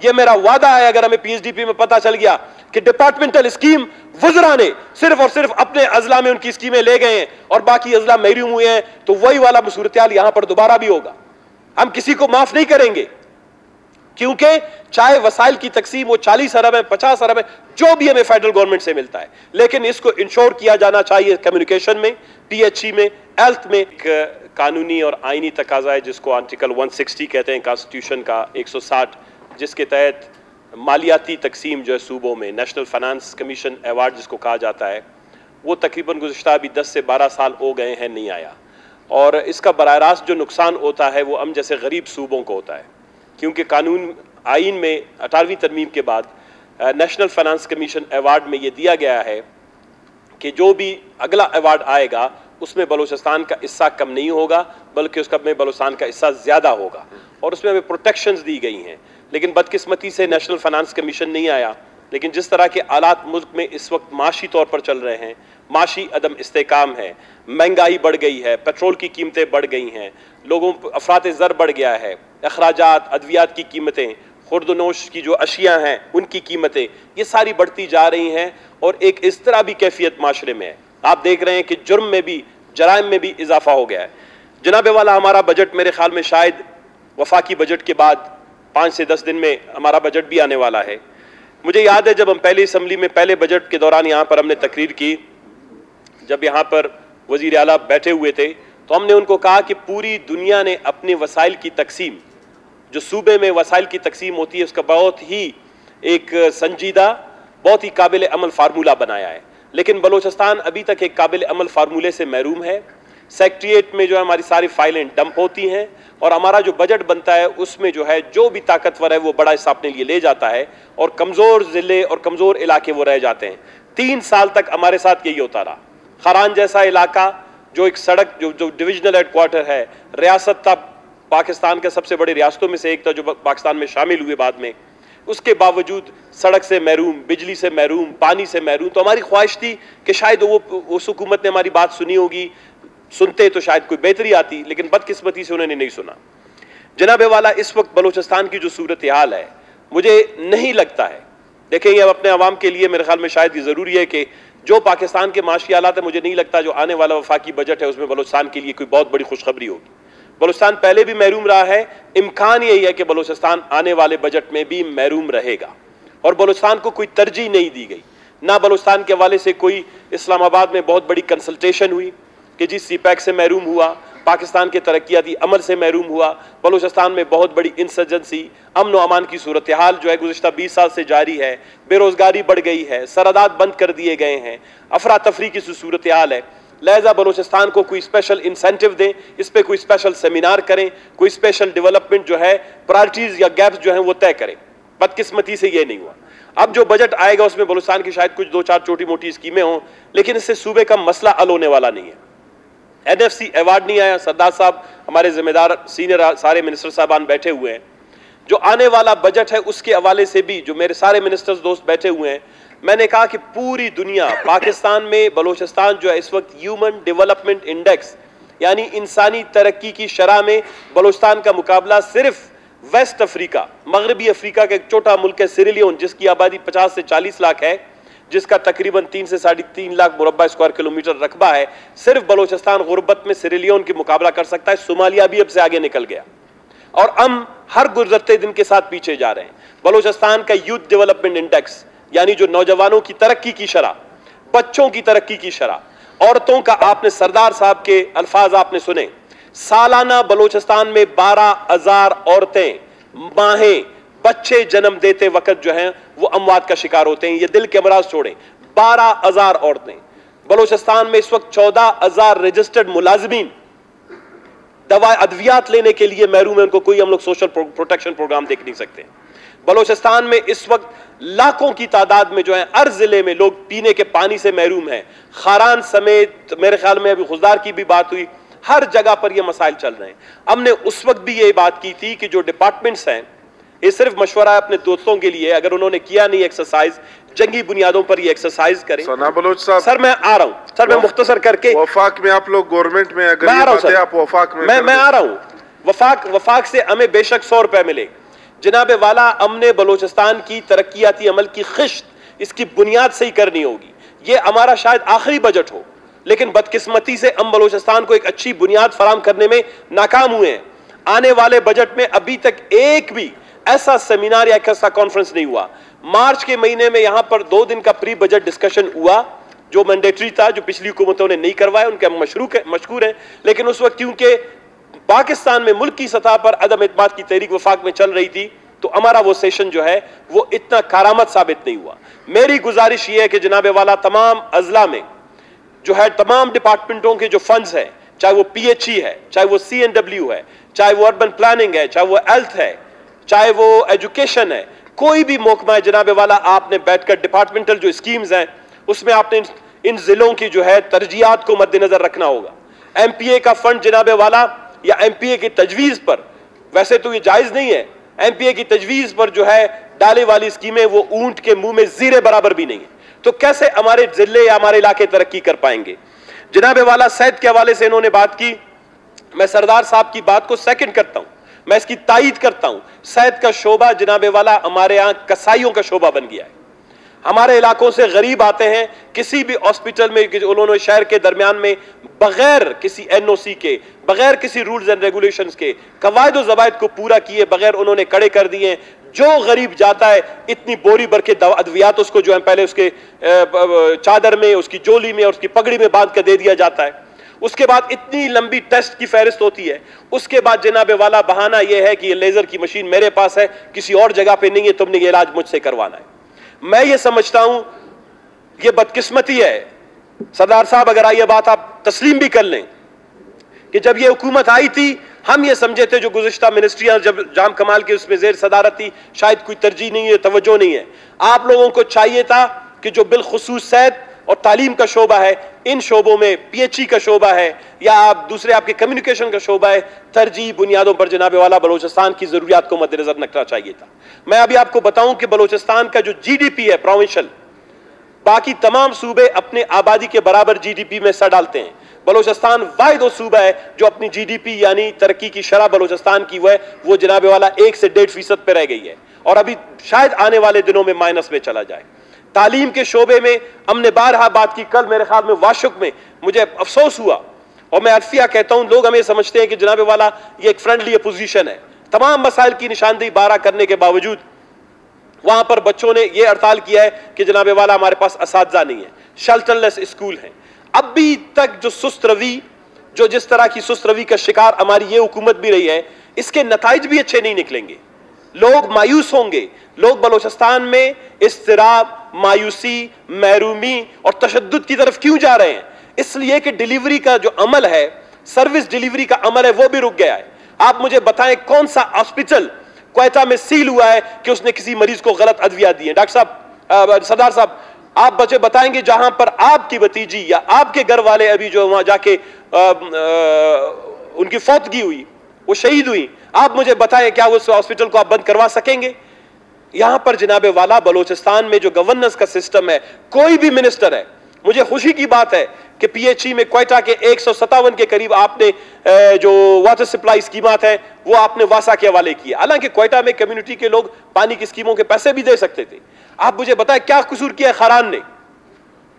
ये मेरा वादा है, अगर हमें पीएचडीपी में पता चल गया कि डिपार्टमेंटल स्कीम वज़रा ने सिर्फ और सिर्फ अपने अजला में उनकी स्कीमें ले गए हैं और बाकी अजला महरूम हुए हैं, तो वही वाला सूरत-ए-हाल यहां पर दोबारा भी होगा। हम किसी को माफ नहीं करेंगे, क्योंकि चाहे वसाइल की तकसीम वो 40 अरब है, 50 अरब है, जो भी हमें फेडरल गवर्नमेंट से मिलता है, लेकिन इसको इंश्योर किया जाना चाहिए कम्युनिकेशन में, पीएचई में, हेल्थ में। कानूनी और आईनी तकाजा है जिसको आर्टिकल 160 कहते हैं कॉन्स्टिट्यूशन का 160, जिसके तहत मालियाती तकसीम जो है सूबों में, नेशनल फाइनेंस कमीशन अवार्ड जिसको कहा जाता है, वो तकरीबन गुज़श्ता अभी 10 से 12 साल हो गए हैं, नहीं आया। और इसका बराह रास्त जो नुकसान होता है वो हम जैसे गरीब सूबों को होता है, क्योंकि कानून आइन में 18वीं तरमीम के बाद नेशनल फाइनेंस कमीशन अवार्ड में ये दिया गया है कि जो भी अगला अवार्ड आएगा उसमें बलूचिस्तान का हिस्सा कम नहीं होगा, बल्कि उसका में बलूचिस्तान का हिस्सा ज़्यादा होगा, और उसमें हमें प्रोटेक्शंस दी गई हैं। लेकिन बदकिस्मती से नेशनल फाइनेंस कमीशन नहीं आया। लेकिन जिस तरह के हालात मुल्क में इस वक्त माशी तौर पर चल रहे हैं, माशी अदम इस्तेकाम है, महंगाई बढ़ गई है, पेट्रोल की कीमतें बढ़ गई हैं, लोगों अफरात ज़र बढ़ गया है, अखराजात, अद्वियात की कीमतें, खुर्दनोश की जो अशिया हैं उनकी कीमतें, ये सारी बढ़ती जा रही हैं, और एक इस तरह भी कैफियत माशरे में है। आप देख रहे हैं कि जुर्म में भी, जराइम में भी इजाफा हो गया है। जनाब वाला, हमारा बजट मेरे ख्याल में शायद वफाकी बजट के बाद 5 से 10 दिन में हमारा बजट भी आने वाला है। मुझे याद है जब हम पहली असम्बली में पहले बजट के दौरान यहाँ पर हमने तकरीर की, जब यहाँ पर वज़ीर आला बैठे हुए थे, तो हमने उनको कहा कि पूरी दुनिया ने अपने वसाइल की तकसीम, जो सूबे में वसाइल की तकसीम होती है, उसका बहुत ही एक संजीदा, बहुत ही काबिल अमल फार्मूला बनाया है। लेकिन बलूचिस्तान अभी तक एक काबिल अमल फार्मूले से महरूम है। सेक्रेटेरिएट में जो है हमारी सारी फाइलें डंप होती हैं, और हमारा जो बजट बनता है उसमें जो है जो भी ताकतवर है वो बड़ा हिस्सा अपने लिए ले जाता है, और कमज़ोर ज़िले और कमज़ोर इलाके वो रह जाते हैं। 3 साल तक हमारे साथ यही होता रहा। खरान जैसा इलाका, जो एक सड़क, जो डिविजनल हेडक्वार्टर है, रियासत था, पाकिस्तान के सबसे बड़ी रियासतों में से एक था जो पाकिस्तान में शामिल हुए बाद में, उसके बावजूद सड़क से महरूम, बिजली से महरूम, पानी से महरूम। तो हमारी ख्वाहिश थी कि शायद उस हुकूमत ने हमारी बात सुनी होगी, सुनते तो शायद कोई बेहतरी आती, लेकिन बदकिस्मती से उन्होंने नहीं सुना। जनाब वाला, इस वक्त बलूचिस्तान की जो सूरत हाल है, मुझे नहीं लगता है, देखें ये अब अपने अवाम के लिए मेरे ख्याल में शायद ये ज़रूरी है कि जो पाकिस्तान के माशी हालात है, मुझे नहीं लगता जो आने वाला वफाकी बजट है उसमें बलूचिस्तान के लिए कोई बहुत बड़ी खुशखबरी होगी। बलूचिस्तान पहले भी महरूम रहा है, इम्कान यही है कि बलूचिस्तान आने वाले बजट में भी महरूम रहेगा, और बलूचिस्तान को कोई तरजीह नहीं दी गई। ना बलूचिस्तान के हवाले से कोई इस्लामाबाद में बहुत बड़ी कंसल्टेशन हुई कि जी सीपैक से महरूम हुआ, पाकिस्तान के तरक्याती अमल से महरूम हुआ, बलूचिस्तान में बहुत बड़ी इंसर्जेंसी, अमन व अमान की सूरत हाल जो है गुज़श्ता 20 साल से जारी है, बेरोज़गारी बढ़ गई है, सरहदात बंद कर दिए गए हैं, अफरा तफरी की सूरत हाल है। लिहाजा बलूचिस्तान को कोई स्पेशल इंसेंटिव दें, इस पर कोई स्पेशल सेमिनार करें, कोई स्पेशल डेवलपमेंट जो है, प्रायोरिटीज़ या गैप्स जो हैं वो तय करें। बदकिस्मती से ये नहीं हुआ। अब जो बजट आएगा उसमें बलूचिस्तान की शायद कुछ 2-4 छोटी मोटी स्कीमें हों, लेकिन इससे सूबे का मसला हल होने वाला नहीं है। NFC अवार्ड नहीं आया, सरदार साहब हमारे जिम्मेदार सीनियर सारे मिनिस्टर साहबान बैठे हुए हैं। जो आने वाला बजट है उसके हवाले से भी जो मेरे सारे मिनिस्टर्स दोस्त बैठे हुए हैं, मैंने कहा कि पूरी दुनिया, पाकिस्तान में बलूचिस्तान जो है इस वक्त ह्यूमन डेवलपमेंट इंडेक्स यानी इंसानी तरक्की की शरह में बलूचिस्तान का मुकाबला सिर्फ वेस्ट अफ्रीका, मगरबी अफ्रीका का एक छोटा मुल्क है सिरेलियोन, जिसकी आबादी 50 से 40 लाख है, जिसका तकरीबन 3 से 3.5 लाख मुरब्बा स्क्वायर किलोमीटर रकबा है। सिर्फ बलूचिस्तान गुर्बत में सिरेलियोन की मुकाबला कर सकता है। सोमालिया भी अब से आगे निकल गया, और हम हर गुजरते दिन के साथ पीछे जा रहे हैं। बलूचिस्तान का यूथ डेवलपमेंट इंडेक्स यानी जो नौजवानों की तरक्की की शरह, बच्चों की तरक्की की शरह, औरतों का, आपने सरदार साहब के अल्फाज आपने सुने, सालाना बलूचिस्तान में 12,000 औरतें, माहें, बच्चे जन्म देते वक्त जो हैं वो अमवात का शिकार होते हैं। ये दिल के अमराज छोड़ें, 12,000 औरतें। बलूचिस्तान में इस वक्त 14,000 रजिस्टर्ड मुलाजिमीन दवा अद्वियात लेने के लिए महरूम है, उनको कोई हम लोग सोशल प्रोटेक्शन प्रोग्राम देख नहीं सकते। बलूचिस्तान में इस वक्त लाखों की तादाद में जो है हर जिले में लोग पीने के पानी से महरूम हैं। खारान समेत मेरे ख्याल में अभी खुजदार की भी बात हुई, हर जगह पर ये मसाइल चल रहे हैं। हमने उस वक्त भी ये बात की थी कि जो डिपार्टमेंट्स हैं, ये सिर्फ मशवरा है अपने दोस्तों के लिए, अगर उन्होंने किया नहीं एक्सरसाइज, जंगी बुनियादों पर ये एक्सरसाइज करें। सना बलोच साहब, सर मैं आ रहा हूं, सर मैं मुख्तसर करके, वफाक में आप लोग गवर्नमेंट में अगर मैं आ रहा हूं सर, आप वफाक में मैं आ रहा हूं। वफाक से हमें बेशक 100 रुपए मिले, जनाब वाला हमने बलोचिस्तान की तरक्याती अमल की खिश्त इसकी बुनियाद से ही करनी होगी। ये हमारा शायद आखिरी बजट हो, लेकिन बदकिस्मती से हम बलोचिस्तान को एक अच्छी बुनियाद फराम करने में नाकाम हुए हैं। आने वाले बजट में अभी तक एक भी ऐसा सेमिनार या ऐसा कॉन्फ्रेंस नहीं हुआ। मार्च के महीने में यहां पर 2 दिन का प्री बजट डिस्कशन हुआ जो मैंडेटरी था, जो पिछली हुकूमतों ने नहीं करवाया, उनके हम मशकूर हैं। लेकिन उस वक्त क्योंकि पाकिस्तान में मुल्क की सतह पर अदम इत्मीनान की तहरीक वफाक में चल रही थी, तो हमारा वो सेशन जो है वो इतना कारामत साबित नहीं हुआ। मेरी गुजारिश ये है कि जनाब वाला तमाम अजला में जो है तमाम डिपार्टमेंटों के जो फंड्स हैं, चाहे वो PHE है, चाहे वो CNW है, चाहे वो अर्बन प्लानिंग है, चाहे वो हेल्थ है, चाहे वो एजुकेशन है, कोई भी महकमा है जनाब वाला, आपने बैठकर डिपार्टमेंटल जो स्कीम्स हैं उसमें आपने इन जिलों की जो है तरजीहात को मद्देनजर रखना होगा। MPA का फंड जनाब वाला या MPA की तजवीज पर, वैसे तो ये जायज नहीं है, MPA की तजवीज पर जो है डाले वाली स्कीमें वो ऊंट के मुंह में जीरे बराबर भी नहीं है, तो कैसे हमारे जिले या हमारे इलाके तरक्की कर पाएंगे। जनाब वाला सेहत के हवाले से इन्होंने बात की, मैं सरदार साहब की बात को सेकंड करता हूं, मैं इसकी तायीद करता हूं। सेहत का शोबा जनाब वाला हमारे यहां कसाईयों का शोबा बन गया है। हमारे इलाकों से गरीब आते हैं, किसी भी हॉस्पिटल में उन्होंने शहर के दरमियान में बगैर किसी NOC के, बगैर किसी रूल्स एंड रेगुलेशंस के, कवायद और ज़वायद को पूरा किए बगैर उन्होंने खड़े कर दिए। जो गरीब जाता है इतनी बोरी भर के अद्वियात उसको जो है पहले उसके चादर में, उसकी चोली में और उसकी पगड़ी में बांध कर दे दिया जाता है। उसके बाद इतनी लंबी टेस्ट की फहरिस्त होती है। उसके बाद जनाब वाला बहाना यह है कि ये लेजर की मशीन मेरे पास है, किसी और जगह पे नहीं है, तुमने ये इलाज मुझसे करवाना है। मैं ये समझता हूं ये बदकिस्मती है। सरदार साहब, अगर ये बात आप तस्लीम भी कर लें कि जब ये हुकूमत आई थी हम ये समझे थे जो गुज़िश्ता मिनिस्ट्रियां जब जाम कमाल के उसमें जेर सदारत थी, शायद कोई तरजीह नहीं है, तवज्जो नहीं है। आप लोगों को चाहिए था कि जो बिलखुसूस सेहत और तालीम का शोबा है, इन शोबों में PHE का शोबा है या आप दूसरे आपके कम्युनिकेशन का शोबा है, तरजीह बुनियादों पर जनाब वाला बलोचिस्तान की जरूरियात को मद्देनजर रखना चाहिए था। मैं अभी आपको बताऊं कि बलोचिस्तान का जो GDP है प्रोविंशियल, बाकी तमाम सूबे अपने आबादी के बराबर GDP में हिस्सा डालते हैं। बलोचिस्तान वाहिद वो सूबा है जो अपनी GDP यानी तरक्की की शरह बलोचिस्तान की वो जनाब वाला 1 से 1.5% पे रह गई है और अभी शायद आने वाले दिनों में माइनस में चला जाए। तालीम के शोबे में हमने बारहा बात की, कल मेरे ख्याल में वाशुक में मुझे अफसोस हुआ और मैं अल्फिया कहता हूं, लोग हमें समझते हैं कि जनाब वाला ये एक फ्रेंडली अपोजिशन है। तमाम मसाइल की निशानदेही 12 करने के बावजूद वहां पर बच्चों ने यह हड़ताल किया है कि जनाब वाला हमारे पास असातिज़ा नहीं है, शेल्टरलेस स्कूल हैं। अभी तक जो सुस्त रवि, जो जिस तरह की सुस्त रवि का शिकार हमारी ये हुकूमत भी रही है, इसके नताइज भी अच्छे नहीं निकलेंगे। लोग मायूस होंगे। लोग बलोचिस्तान में इस्तिराब, मायूसी, महरूमी और तशद्दुद की तरफ क्यों जा रहे हैं? इसलिए कि डिलीवरी का जो अमल है, सर्विस डिलीवरी का अमल है, वो भी रुक गया है। आप मुझे बताएं कौन सा हॉस्पिटल क्वेटा में सील हुआ है कि उसने किसी मरीज को गलत अद्विया दी है? डॉक्टर साहब, सरदार साहब, आप बच्चे बताएंगे जहां पर आपकी भतीजी या आपके घर वाले अभी जो वहां जाके उनकी फौतगी हुई, वो शहीद हुई, आप मुझे बताएं क्या उस हॉस्पिटल को आप बंद करवा सकेंगे? यहां पर जनाब वाला बलोचिस्तान में जो गवर्नेंस का सिस्टम है, कोई भी मिनिस्टर है, मुझे खुशी की बात है कि PHE में क्वेटा के 157 के करीब आपने जो वाटर सप्लाई स्कीमात है वो आपने वासा के हवाले किया। हालांकि क्वेटा में कम्युनिटी के लोग पानी की स्कीमों के पैसे भी दे सकते थे। आप मुझे बताएं क्या कसूर किया खारान ने,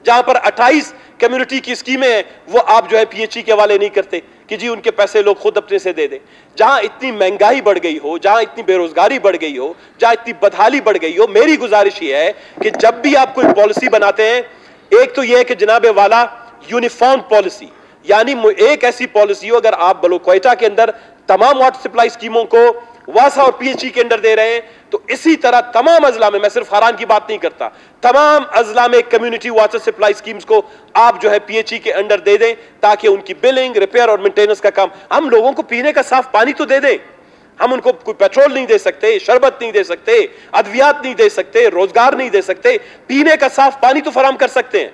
जहां पर 28 कम्युनिटी की स्कीमें हैं वो आप जो है PHE के हवाले नहीं करते कि जी उनके पैसे लोग खुद अपने से दे दें। जहां इतनी महंगाई बढ़ गई हो, जहां इतनी बेरोजगारी बढ़ गई हो, जहां इतनी बदहाली बढ़ गई हो, मेरी गुजारिश ये है कि जब भी आप कोई पॉलिसी बनाते हैं, एक तो यह है कि जनाब वाला यूनिफॉर्म पॉलिसी, यानी एक ऐसी पॉलिसी हो, अगर आप क्वेटा के अंदर तमाम वाटर सप्लाई स्कीमों को वासा और PHE के अंदर दे रहे हैं, तो इसी तरह तमाम अजला में, मैं सिर्फ खारान की बात नहीं करता, तमाम अजला में कम्युनिटी वाटर सप्लाई स्कीम्स को आप जो है PHE के अंडर दे दें, ताकि उनकी बिलिंग, रिपेयर और मेंटेनेंस का काम, हम लोगों को पीने का साफ पानी तो दे दें। हम उनको कोई पेट्रोल नहीं दे सकते, शरबत नहीं दे सकते, अद्वियात नहीं दे सकते, रोजगार नहीं दे सकते, पीने का साफ पानी तो फराम कर सकते हैं।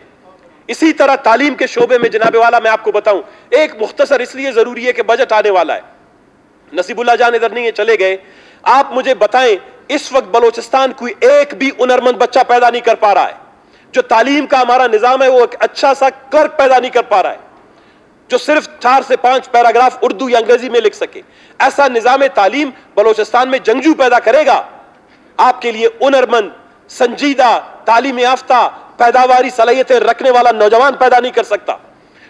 इसी तरह तालीम के शोबे में जनाब वाला मैं आपको बताऊं, एक मुख्तसर इसलिए जरूरी है कि बजट आने वाला है। नसीबुल्लाह जान इधर नहीं है, चले गए। आप मुझे बताएं, इस वक्त बलोचिस्तान कोई एक भी हुनरमंद बच्चा पैदा नहीं कर पा रहा है। जो तालीम का हमारा निजाम है वो एक अच्छा सा क्लर्क पैदा नहीं कर पा रहा है। जो सिर्फ 4 से 5 पैराग्राफ उर्दू या अंग्रेजी में लिख सके। ऐसा निजाम तालीम बलोचिस्तान में जंगजू पैदा करेगा, आपके लिए हुनरमंद, संजीदा, तालीम याफ्ता, पैदावारी सलाहियतें रखने वाला नौजवान पैदा नहीं कर सकता।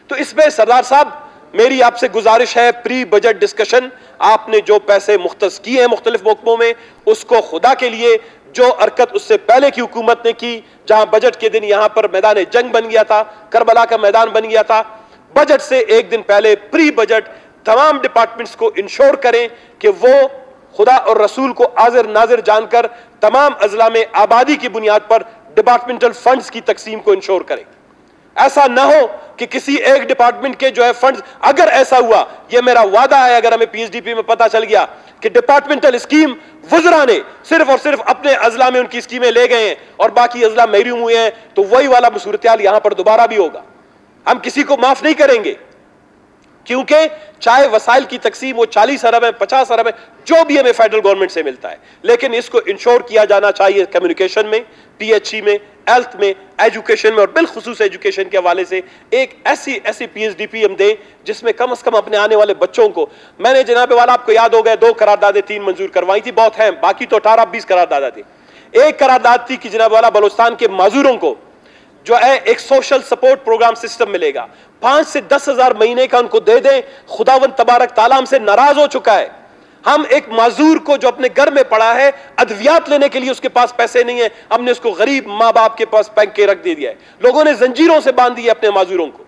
तो इसमें सरदार साहब मेरी आपसे गुजारिश है, प्री बजट डिस्कशन आपने जो पैसे मुख्तस किए हैं मुख्तलिफ महकमों में, उसको खुदा के लिए जो हरकत उससे पहले की हुकूमत ने की, जहां बजट के दिन यहां पर मैदान जंग बन गया था, करबला का मैदान बन गया था, बजट से एक दिन पहले प्री बजट तमाम डिपार्टमेंट्स को इंश्योर करें कि वो खुदा और रसूल को हाजिर नाजिर जानकर तमाम अजला में आबादी की बुनियाद पर डिपार्टमेंटल फंड्स की तकसीम को इंश्योर करें। ऐसा ना हो कि किसी एक डिपार्टमेंट के जो है फंड्स, अगर ऐसा हुआ, ये मेरा वादा है, अगर हमें पीएचडीपी में पता चल गया कि डिपार्टमेंटल स्कीम वुज़रा ने सिर्फ और सिर्फ अपने अजला में उनकी स्कीमें ले गए हैं और बाकी अजला महरूम हुए हैं, तो वही वाला सूरत-ए-हाल यहां पर दोबारा भी होगा। हम किसी को माफ नहीं करेंगे, क्योंकि चाहे वसाइल की तकसीम वो 40 अरब है, 50 अरब है, जो भी हमें फेडरल गवर्नमेंट से मिलता है, लेकिन इसको इंश्योर किया जाना चाहिए कम्युनिकेशन में, पीएचई में, हेल्थ में, एजुकेशन में, और बिलखुसूस एजुकेशन के हवाले से एक ऐसी पीएचडीपी हम दें जिसमें कम से कम अपने आने वाले बच्चों को, मैंने जनाब वाला आपको याद हो गया 2 करारदादें 3 मंजूर करवाई थी, बहुत हैं, बाकी तो 18-20 करारदादा थी। एक करारदाद थी कि जनाब वाला बलोचिस्तान के माजूरों को जो है एक सोशल सपोर्ट प्रोग्राम सिस्टम मिलेगा, 5 से 10 हजार महीने का उनको दे दें। खुदावंद तबारक ताला हमसे नाराज हो चुका है। हम एक माजूर को जो अपने घर में पड़ा है, अद्वियात लेने के लिए उसके पास पैसे नहीं है, हमने उसको गरीब माँ बाप के पास बैंक के रख दे दिया है। लोगों ने जंजीरों से बांध दिया अपने माजूरों को।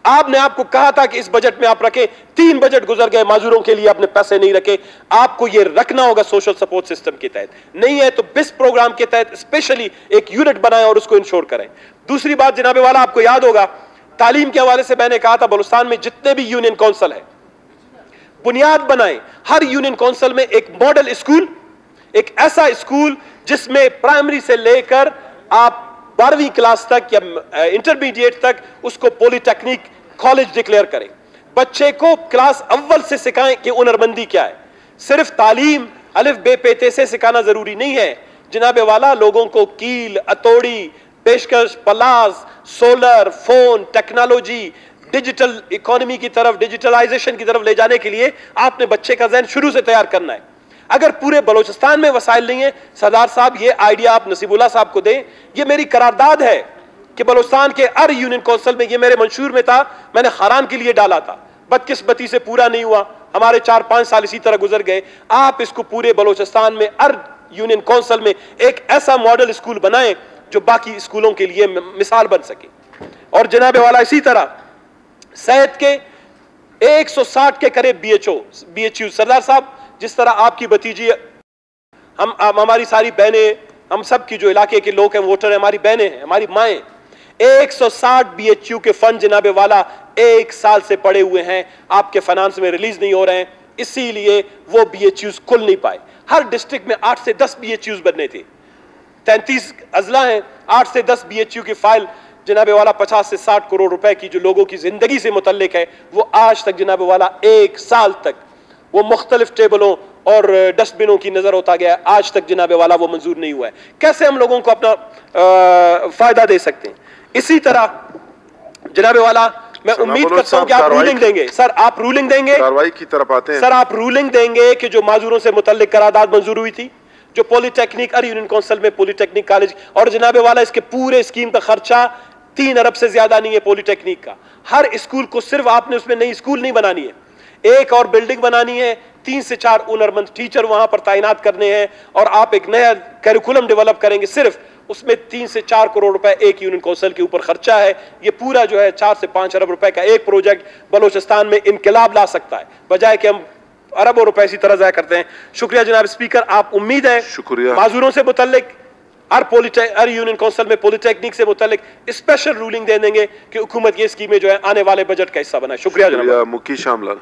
आपने आपको कहा था कि इस बजट में आप रखें, 3 बजट गुजर गए, माजूरों के लिए आपने पैसे नहीं रखे। आपको यह रखना होगा सोशल सपोर्ट सिस्टम के तहत, नहीं है तो बिस प्रोग्राम के तहत स्पेशली एक यूनिट बनाएं और उसको इंश्योर करें। दूसरी बात जनाबे वाला, आपको याद होगा तालीम के हवाले से मैंने कहा था बलूचिस्तान में जितने भी यूनियन काउंसिल है, बुनियाद बनाएं हर यूनियन काउंसिल में एक मॉडल स्कूल, एक ऐसा स्कूल जिसमें प्राइमरी से लेकर आप 12वीं क्लास तक या इंटरमीडिएट तक उसको पॉलिटेक्निक कॉलेज डिक्लेयर करें। बच्चे को क्लास अव्वल से सिखाएं कि हुनरमंदी क्या है। सिर्फ तालीम अलिफ बे पे ते से सिखाना जरूरी नहीं है जनाबे वाला, लोगों को कील, अतोड़ी, पेशकश, पलास, solar, phone, technology, digital economy की तरफ, डिजिटलाइजेशन की तरफ ले जाने के लिए आपने बच्चे का ज़हन शुरू से तैयार करना है। अगर पूरे बलोचिस्तान में वसाइल नहीं है, सरदार साहब ये आइडिया आप नसीबुल्लाह साहब को दें। ये मेरी करारदाद है कि बलोचिस्तान के हर यूनियन काउंसिल में, ये मेरे मंशूर में था, मैंने खारान के लिए डाला था, बदकिस्मती से पूरा नहीं हुआ, हमारे 4-5 साल इसी तरह गुजर गए। आप इसको पूरे बलोचिस्तान में हर यूनियन काउंसिल में एक ऐसा मॉडल स्कूल बनाएं जो बाकी स्कूलों के लिए मिसाल बन सके। और जनाबे वाला इसी तरह सेहत के 160 के करीब BHU, सरदार साहब जिस तरह आपकी भतीजी, हम हमारी सारी बहनें, हम सब की जो इलाके के लोग हैं, वोटर हैं, हमारी बहनें हैं, हमारी माएँ, 160 BHU के फंड जनाबे वाला 1 साल से पड़े हुए हैं, आपके फाइनेंस में रिलीज नहीं हो रहे हैं, इसीलिए वो BHUs खुल नहीं पाए। हर डिस्ट्रिक्ट में 8 से 10 BHUs बनने थे, 33 अजला हैं, 8 से 10 BHU की फाइल जनाबे वाला 50 से 60 करोड़ रुपए की जो लोगों की जिंदगी से मुतल्लिक है, वो आज तक जनाबे वाला 1 साल तक वो मुख्तलिफ टेबलों और डस्टबिनों की नजर होता गया, आज तक जनाबे वाला वो मंजूर नहीं हुआ है। कैसे हम लोगों को अपना फायदा दे सकते हैं? इसी तरह जनाबे वाला मैं उम्मीद करता हूं कि आप रूलिंग देंगे। सर आप रूलिंग देंगे, कार्रवाई की तरफ आते हैं। सर आप रूलिंग देंगे कि जो माजूरों से मुतल्लिक करारदाद मंजूर हुई थी, जो पॉलिटेक्निक हर यूनियन काउंसिल में पॉलिटेक्निक कॉलेज, और जनाबे वाला इसके पूरे स्कीम का खर्चा 3 अरब से ज्यादा नहीं है पॉलिटेक्निक का। हर स्कूल को सिर्फ आपने उसमें नई स्कूल नहीं बनानी है, एक और बिल्डिंग बनानी है, 3 से 4 हुनरमंद टीचर वहां पर तैनात करने हैं, और आप एक नया करिकुलम डेवलप करेंगे। सिर्फ उसमें 3 से 4 करोड़ रुपए एक यूनियन काउंसिल के ऊपर खर्चा है। ये पूरा जो है 4 से 5 अरब रुपए का एक प्रोजेक्ट बलोचिस्तान में इनकलाब ला सकता है, बजाय कि हम अरबों रुपए इसी तरह ज़ाया करते हैं। शुक्रिया जनाब स्पीकर, आप उम्मीद है शुक्रिया माजूरों से मुतल्लिक हर यूनियन काउंसिल में पॉलिटेक्निक से मुतल्लिक स्पेशल रूलिंग दे देंगे कि हुकूमत ये स्कीमें जो है आने वाले बजट का हिस्सा बनाए। शुक्रिया जनाब। मुकी शामलाल।